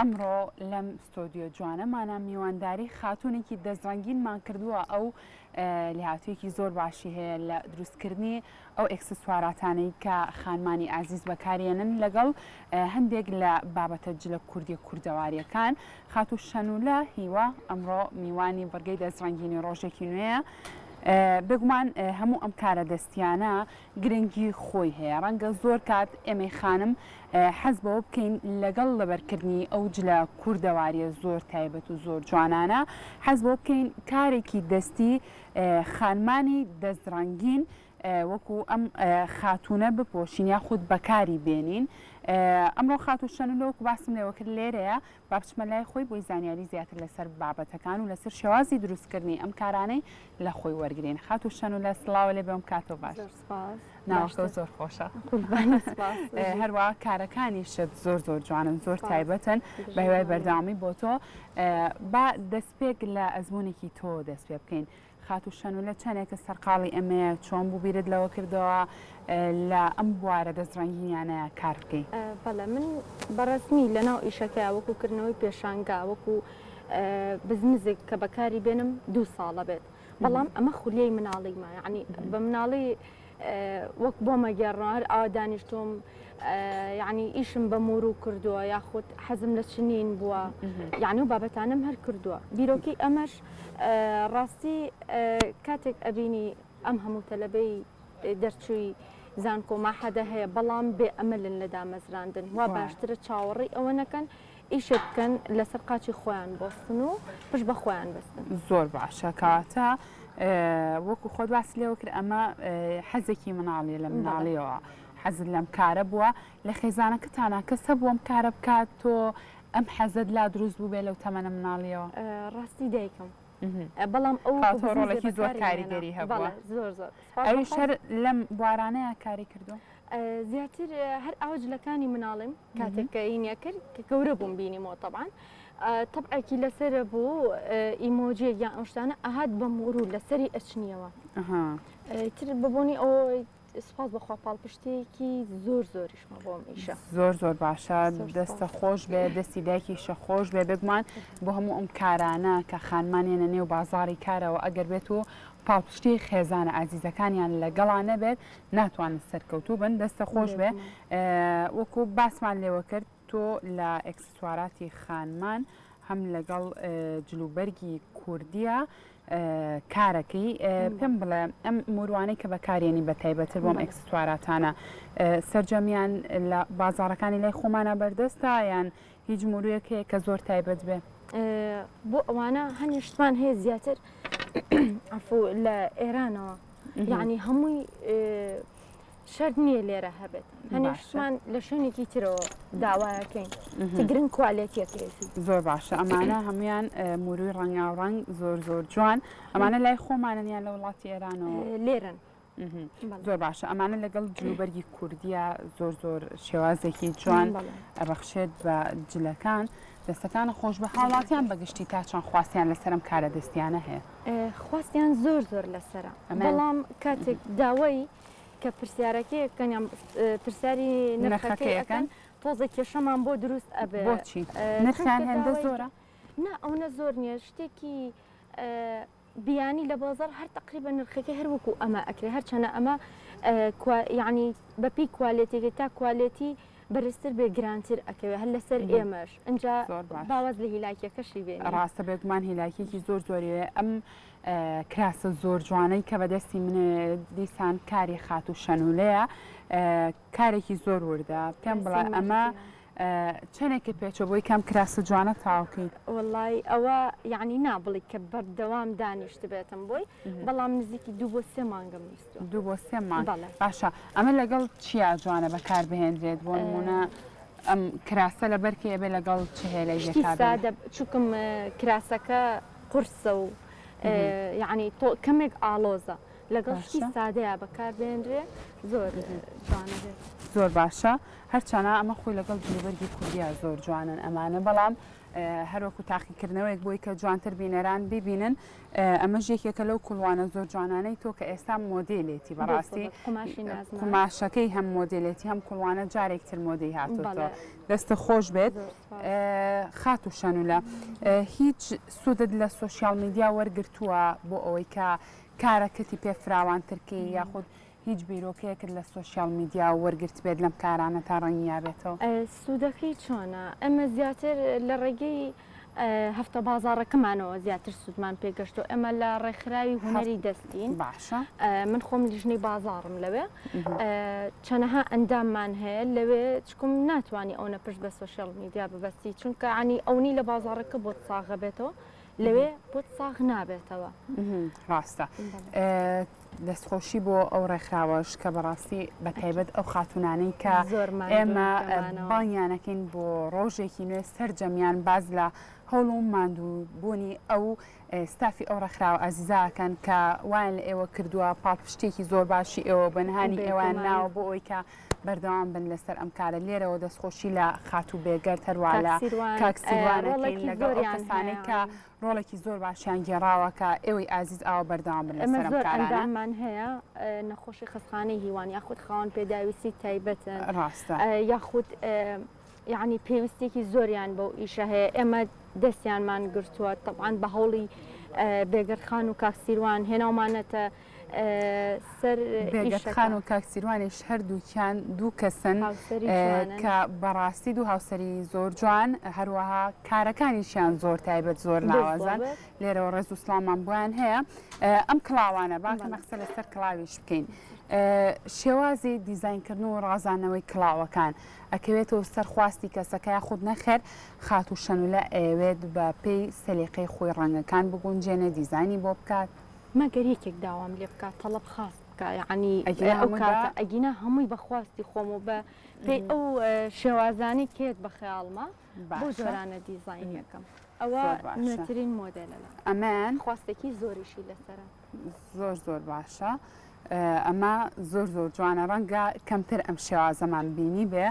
ئەمڕۆ لەم ستۆدیۆ جوانەمانە میوانداری خاتوونێکی دەستڕەنگینمان کردووە ئەو لێهاتوویەکی زۆر باشی هەیە لە دروستکردنی ئەو ئەکسسواراتانەی کە خانمانی ئازیز بەکارێنن لەگەڵ هەندێک لە بابەتە جلە کوردی کوردەواریەکان. خاتوو شەنولە هیوە ئەمڕۆ میوانی بەرگەی دەستڕەنگینی ڕۆژێکی نوێیە. بگومان هەموو ئەم کارە دەستیانە گرنگی خۆی هەیە. ڕەنگە زۆر کات ئێمەی خانم حەز بەوە بکەین لەگەڵ لەبەرکردنی ئەو جلە کوردەواریە زۆر تایبەت و زۆر جوانانە حەز بۆ بکەین کارێکی دەستی خانمانی دەستڕەنگین وەکو ئەم خاتونە بپۆشین یا خود بەکاری بێنین. ئەمڕۆ خاتوو شەنولە وەکو باسم لێوە کرد لێرەیە با بچمە لای خۆی بۆی زانیاری زیاتر لەسەر بابەتەکان و لەسەر شێوازی دروستکردنی ئەم کارانەی لە خۆی وەرگرین. خاتوو شەنولە سڵاوە لێ بێم کاتۆ باش. ناوەکە زۆر خۆشە. هەروە کارەکانیشت زۆر جوانن، زۆر تایبەتن بە هیوای بەردەوامی بۆ تۆ. با دەستپێک لە ئەزمونێکی تۆ دەست پێ بکەین. خاتوو شەنولە چەندێکە سەرقاڵی ئەمەیە چۆن بوو بیرت لەوە کردەوە لە ئەم بوارە دەستڕەنگینیانە کار بکەین؟ بەڵێ من بەڕەسمی لەناو ئیشەکەی وەکوکردنەوەی پێشانگا وەکو بزنزێک کە بەکاری بێنم 2 ساڵە بێت، بەڵام ئەمە خولیەی مناڵیمە، یعنی بە مناڵی وەک بۆمە گێڕنەوە هەر ئاوا دانیشتۆم یعنی ئیشم بە مورو کردووە یاخود حەزم لە چنین بووە، یعنی و بابەتانم هەر کردووە. بیرۆکەی ئەمەش ڕاستی کاتێک ئەبینی ئەم هەموو تەلەبەی دەرچووی زانکۆ ماحەدە هەیە بەڵام بێ ئەمەلن لە دامەزراندن وا باشترە چاوەڕێی ئەوە نەکەن ئیشە بکەن لەسەر قاچی خۆیان بۆستن و پش بە خۆیان بستن. زۆر باشە کاتە وەکو خۆت باسی لێوە کرد ئەمە حەزێکی مناڵی لە مناڵیەوە حەزت لەم کارە بووە لە خێزانەکەتانە کەسە بووم کارە بکات تۆ ئەم حەزت لا دروست بوو بێ لەو تەمەنە مناڵیەوە؟ ڕاستی دایکم، بەڵام ئەو ڕۆڵێکی زۆر کاریگەری هەبووە. زۆر ئەوی شەر لەم بوارانەیە کاری کردو؟ زیاتر هەر ئاوجلەکانی مناڵم کاتێککە ئینە کرد کە گەورە بووم بینیمەوە طبعاً طبعێکی لەسرە بوو ئیمۆجێ یان ئەو شتانە ئاهات بە مرور لەسەری ئەچنیەوە. تر ببوونی ئەوە سپاس بەخوا پاڵپشتەیەکی زۆریشمە بۆم ئیشە. زۆر باشە، دەستە خۆش بێ، دەستی دایکی شە خۆش بێ. بگومان بۆ هەموو ئەم کارانە کە خانمانیانە نێو بازاڕی کارەوە ئەگەر بێت و پاڵپشتی خێزانە ئازیزەکانیان لەگەڵان نەبێت ناتوانن سەرکەوتوو بن. دەستە خۆش بێ وەکو باسمان لێوە کرد تۆ لە ئەکسسوارات خانمان هەم لەگەڵ جلوبەرگی کوردیە کارەکەی. پێم بڵێ ئەم مروانەی کە بەکارێنی بە تایبەتر بۆم ئەکسسواراتانە سەرجەمیان لە بازاڕەکانی لای خۆمانە بەردەستە یان هیچ مرویەک هەیە کە زۆر تایبەت بێ؟ بۆ ئەوانە هەنیشتمان هەیە زیاتر لە ئێرانەوە، یعنی هەمووی شەرت نییە لێرە هەبێت، هەنیشتمان لە شوێنێکی ترەوە داوایەکەین گرنگ کوالێتیەکرێتی. زۆر باشە، ئەمانە هەمویان مروی ڕەنگاوڕەنگ زۆر جوان. ئەمانە لای خۆمانن یان لە وڵاتی ئێرانەوە؟ لێرن. زۆر باشە، ئەمانە لەگەڵ جلوبەرگی کوردیە زۆر شێوازێکی جوان ئەبەخشێت بە جلەکان. دەستەکانە خۆش بە هاوڵاتیان بەگشتی تا چەند خواستیان لەسەرم کارە دەستیانە هەیە؟ خواستیان زۆر لەسرە، بەڵام کاتێک داوای کە پرسیارەکەیەکەن یان پرسیاری نرخەکەیەکەن تۆزە کێشەمان بۆ دروست ئەبێ. بۆچی؟ نرخیان هێندە زۆرە؟ نا ئەوە زۆر نییە، شتێکی بیانی لە بازار هەر تقریبا نرخەکە هەر وەکو ئەمە ئەکرێ، هەرچەنە ئەمە یعنی بەپی کوالێتێکی تا کوالێتی بەرزتر بێ گرانتر ئەکەوێ هەر لەسەر ئێمەش اینجا باوەز لە هیلاکیەکەشی بێن. ڕاستە بێگومان هیلاکیێکی زۆریە. ئەم کراسە زۆر جوانەی کە بەدەستی منە دیسان کاری خاتوو شەنولەیە کارێکی زۆر وردە. پێم بڵێ ئەمە چەندێکە پێچە بۆی کەم کراسە جوانە تاوکەیت؟ وەڵی ئەوە یعنی نابڵی کە بەردەوام دانیشت بێتم بۆی، بەڵام نزیکی 2 بۆ 3 مانگم ویستوە. 2 بۆ 3 مانگ. باشە، ئەمە لەگەڵ چیا جوانە بەکار بهێنرێت؟ بۆ نمونە ئەم کراسە لە بەرکی ئەبێ لەگەڵ چ هەیە لە سادە چووکم کراسەکە قورسە و یعنی کەمێک ئالۆزە لەگەڵ شتی سادەیە بەکار بێنرێ زۆر جوانە بێت. زۆر باشە هەرچانە ئەمە خۆی لەگەڵ جلوبەرگی کوردیا زۆر جوانن ئەمانە بەڵام هەروەکو تاقیکردنەوەیەک بۆی کە جوانتر بینەران ببینن ئەمە ژێکێکە لەو کوڵوانە زۆر جوانانەی تۆ کە ئێستا مۆدلێتی بەڕاستی قماشەکەی هەم مۆدلێتی هەم کوڵوانە جارێکتر مۆدی هاتووەوە دەستە خۆش بێت خات و شەنولە هیچ سوودت لە سوۆسیال میدیا وەرگرتووە بۆ ئەوەی کە کارەکەتی پێ فراوانترکەی یاخود هیچ بیرۆکەیەکت لە سوۆسیال میدیا وەرگرت بێت لەم کارانە تا ڕەنگیا بێتەوە سوودەکەی چۆنە ئەمە زیاتر لە ڕێگەی هەفتە بازاڕەکەمانەوە زیاتر سوودمان پێگەشتەوە ئەمە لە ڕێکخراوی هوەری دەستین باشە من خۆم لیژنەی بازاڕم لەوێ چەنەها ئەنداممان هەیە لەوێ چکم ناتوانانی ئەوە پشت بە سوۆسیال میدیا ببەستی چونکە عنی ئەوەی لە بازاڕەکە بۆ ساغە بێتەوە لەوێ بۆ ساغ نابێتەوە ڕاستە دەستخۆشی بۆ ئەو ڕێکخراوەش کە بەڕاستی بە تایبەت ئەو خاتونانەی کە ئێمە بانیانەکەین بۆ ڕۆژێکی نوێ سەررجەمیان باز لە هەوڵ و ماندوو بوونی ئەو ستافی ئەو ڕێکخراوە ئازیزاکەن کە وایان لە ئێوە کردووە پاڵپشتێکی زۆر باشی ئێوە بەنهانی ئێوان ناوە بۆ ئەوی کە بەردەوام بن لەسەر ئەم کارە لێرەوە دەستخۆشی لە خات و بێگەر هەروە لە کاکسیروانەکەین لەگەڵ کەسانێک کە ڕۆڵێکی زۆر باشیان گێڕاوە کە ئێوەی ئازیز ئاوە بەردەوام بن لەسەر ئەم کارانە هەیە نەخۆشی خستخانەی هیوان یاخود خاوەن پێداویستی تایبەتن ڕاستە یاخود یعنی پێویستێکی زۆریان بەو ئیشە هەیە ئێمە دەستیانمان گرتووە طبعاً بە هەوڵی بێگەرخان و کاکسیروان هێناومانەتە سەر بێگەرخان و کاکسیروانیش هەردووکیان دوو کەسن کە بەڕاستی دوو هاوسەری زۆر جوان هەروەها کارەکانیشیان زۆر تایبەت زۆر لاوازان لێرەوە ڕێز و سڵامان بۆیان هەیە ئەم کڵاوانە باکە مەخسە لەسەر کڵاویش بکەین شێوازی دیزاینکردن و ڕازانەوەی کڵاوەکان ئەکەوێتەوە سەرخواستی کەسەکە خود نەخێر خات و شەنولە ئەوێت بە پێی سەلیقەی خۆی ڕەنگەکان بگونجێنە دیزانی بۆ بکات مەگەریەکێک داوام لێ بکات تەڵەب خاست بکە یعنی ئەگینە هەمووی بەخواستی خۆم و بە پێی ئەو شێوازانی کێت بە خەیاڵمە بۆ جۆرانە دیزاینەکەم ئەوە نوێترین مۆدلە ئەمان خواستێکی زۆریشی لەسرە زۆر باشە ئەمە زۆر جوانە ڕەنگە کەمتر ئەم شێوازەمان بینی بێ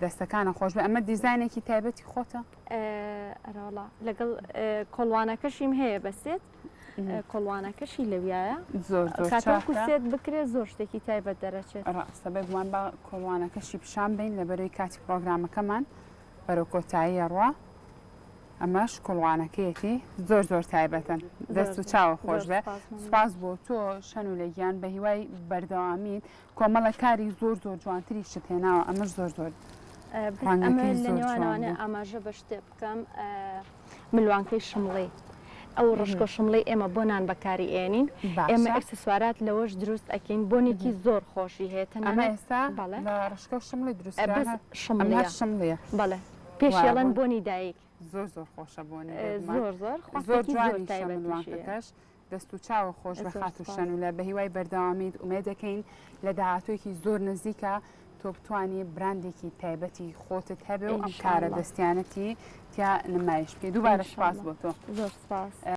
دەستەکانە خۆش بێ ئەمە دیزاینێکی تایبەتی خۆتە ئەراڵا لەگەڵ کۆڵوانەکەشیم هەیە بەسێت کۆڵوانەکەشی لەویایە زۆر سێت بکرێت زۆر شتێکی تایبەت دەرەچێت ڕاستە بێ گومان بە کۆڵوانەکەشی پیشان بین لە بەرەوەی کاتی پرۆگرامەکەمان بەرەو کۆتایی ڕوا ئەمەش کۆڵوانەکەیەتی زۆر تایبەتن دەست و چاوە خۆش بێ سوپاس بۆ تۆ شەنولەگیان بە هیوای بەردەوامیت کۆمەڵە کاری زۆر جوانتری شت هێناوە ئەمەش زۆر لە نێوانوانە ئاماژە بە شتێ بکەم ملوانکەی شمڵی ئەو ڕشکۆ شمڵی ئێمە بۆ نان بەکاری ئێنین ئێمە ئەکسسوارات لەوەش دروست ئەکەین بۆنێکی زۆر خۆشی هەیە ئەمە ئێستا لە ڕشکە شمڵی دروست شمڵیە بەڵێ پێشێڵەن بۆنی دایک زۆر خۆشە بۆنی زۆر جوانی شەملوانکەکەش دەست و چاوە خۆش بە خات و شەنولە بە هیوای بەردەوامیت ئومێ دەکەین لە داهاتوێکی زۆر نزیکە تۆ بتوانانی براندێکی تایبەتی خۆتت هەبێ و ئەم کارە دەستیانەتی تیا نمایش بکەی دووبارە سپاس بۆ تۆ زۆر سپاس